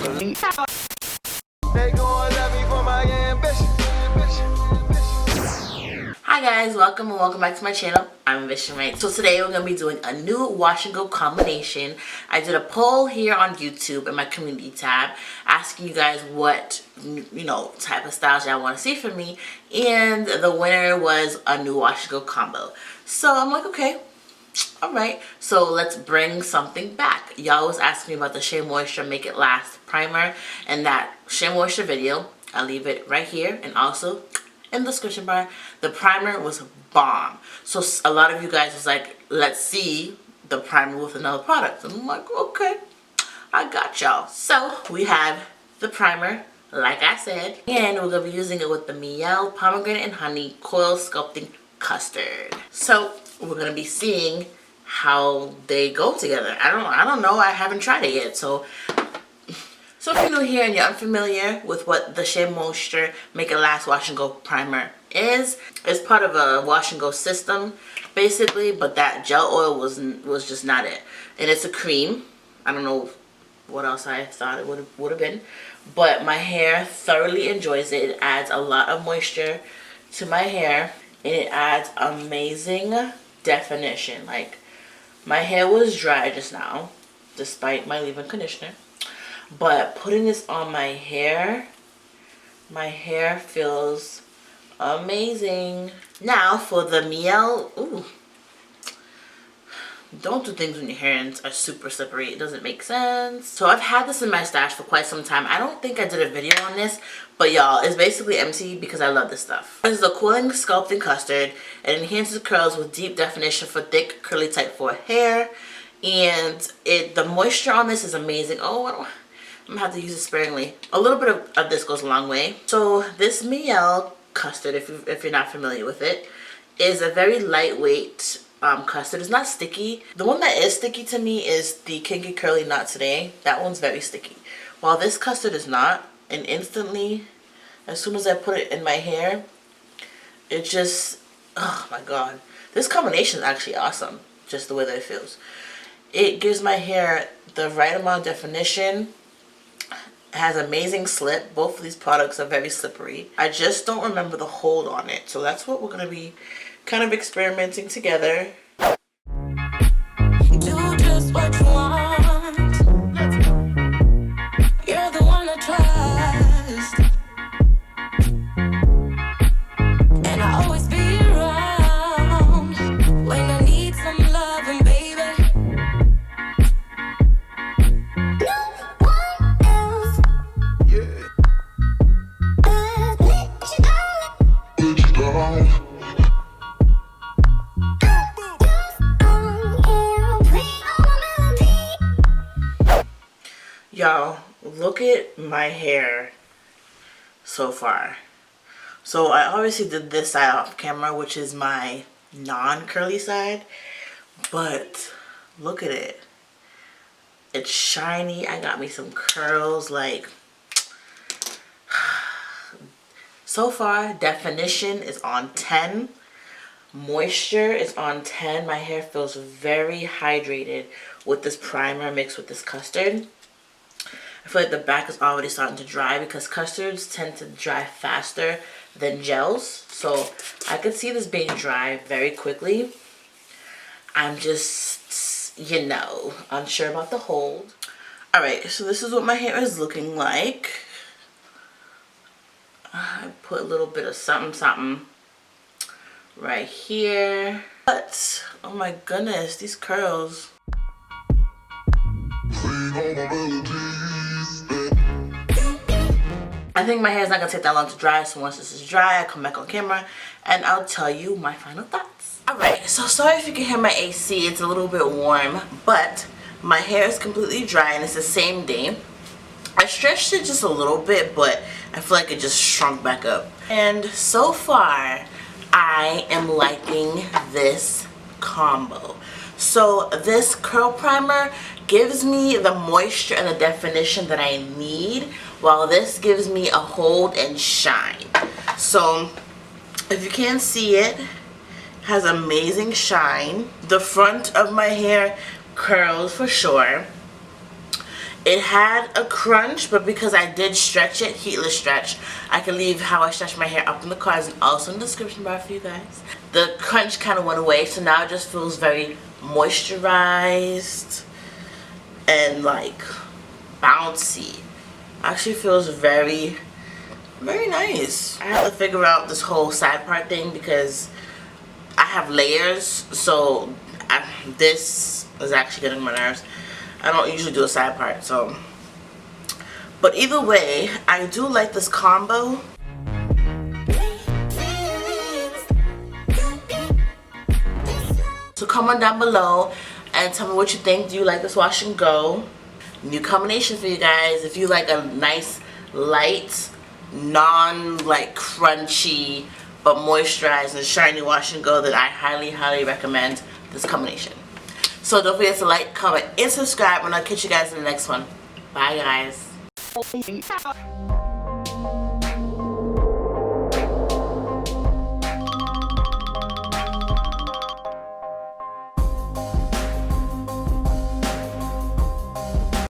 They gon' love me for my ambition. Hi guys, welcome and welcome back to my channel. I'm Ambition, right? So today we're going to be doing a new wash and go combination. I did a poll here on YouTube in my community tab asking you guys what, type of styles y'all want to see from me, and the winner was a new wash and go combo. So I'm like, okay, alright, so let's bring something back. Y'all was asking me about the Shea Moisture Make It Last primer, and that Shea Moisture video, I'll leave it right here and also in the description bar. The primer was bomb. So a lot of you guys was like, let's see the primer with another product. And I'm like, okay, I got y'all. So we have the primer, like I said, and we're gonna be using it with the Mielle Pomegranate and Honey Coil Sculpting Custard. So we're gonna be seeing how they go together. I don't know. I haven't tried it yet. So if you're new here and you're unfamiliar with what the Shea Moisture Make It Last Wash and Go Primer is, it's part of a wash and go system basically, but that gel oil was just not it. And it's a cream. I don't know what else I thought it would have been, but my hair thoroughly enjoys it. It adds a lot of moisture to my hair, and it adds amazing definition. Like, my hair was dry just now despite my leave-in conditioner, but putting this on my hair feels amazing. Now for the Mielle, don't do things when your hands are super slippery. It doesn't make sense. So I've had this in my stash for quite some time. I don't think I did a video on this, but y'all, it's basically empty because I love this stuff. This is a cooling sculpting custard. It enhances curls with deep definition for thick, curly type 4 hair. And the moisture on this is amazing. I'm gonna have to use it sparingly. A little bit of this goes a long way. So this Mielle custard, if you're not familiar with it, is a very lightweight custard. It's not sticky. The one that is sticky to me is the Kinky Curly Not Today. That one's very sticky, while this custard is not. And instantly, as soon as I put it in my hair, it just, oh my god, this combination is actually awesome. Just the way that it feels, it gives my hair the right amount of definition. Has amazing slip. Both of these products are very slippery. I just don't remember the hold on it, so that's what we're going to be kind of experimenting together. Do just what you want. You're the one I trust, and I always be around when I need some loving, baby. Y'all, look at my hair so far. So I obviously did this side off camera, which is my non-curly side, but look at it. It's shiny. I got me some curls. Like, so far definition is on 10. Moisture is on 10. My hair feels very hydrated with this primer mixed with this custard. I feel like the back is already starting to dry because custards tend to dry faster than gels. So I could see this being dry very quickly. I'm just, unsure about the hold. Alright, so this is what my hair is looking like. I put a little bit of something right here. But, oh my goodness, these curls. I think my hair is not going to take that long to dry, so once this is dry, I'll come back on camera and I'll tell you my final thoughts. Alright, so sorry if you can hear my AC, it's a little bit warm, but my hair is completely dry and it's the same day. I stretched it just a little bit, but I feel like it just shrunk back up. And so far, I am liking this combo. So this curl primer gives me the moisture and the definition that I need, while this gives me a hold and shine. So if you can't see it, has amazing shine. The front of my hair curls for sure, It had a crunch, but because I did stretch it, heatless stretch, I can leave how I stretch my hair up in the cards and also in the description bar for you guys. The crunch kind of went away, so now it just feels very moisturized and like bouncy. Actually feels very, very nice. I have to figure out this whole side part thing because I have layers, so this is actually getting on my nerves. I don't usually do a side part, so. But either way, I do like this combo. So comment down below and tell me what you think. Do you like this wash and go? New combination for you guys. If you like a nice, light, like crunchy, but moisturized and shiny wash and go, then I highly, highly recommend this combination. So don't forget to like, comment, and subscribe, and I'll catch you guys in the next one. Bye, guys.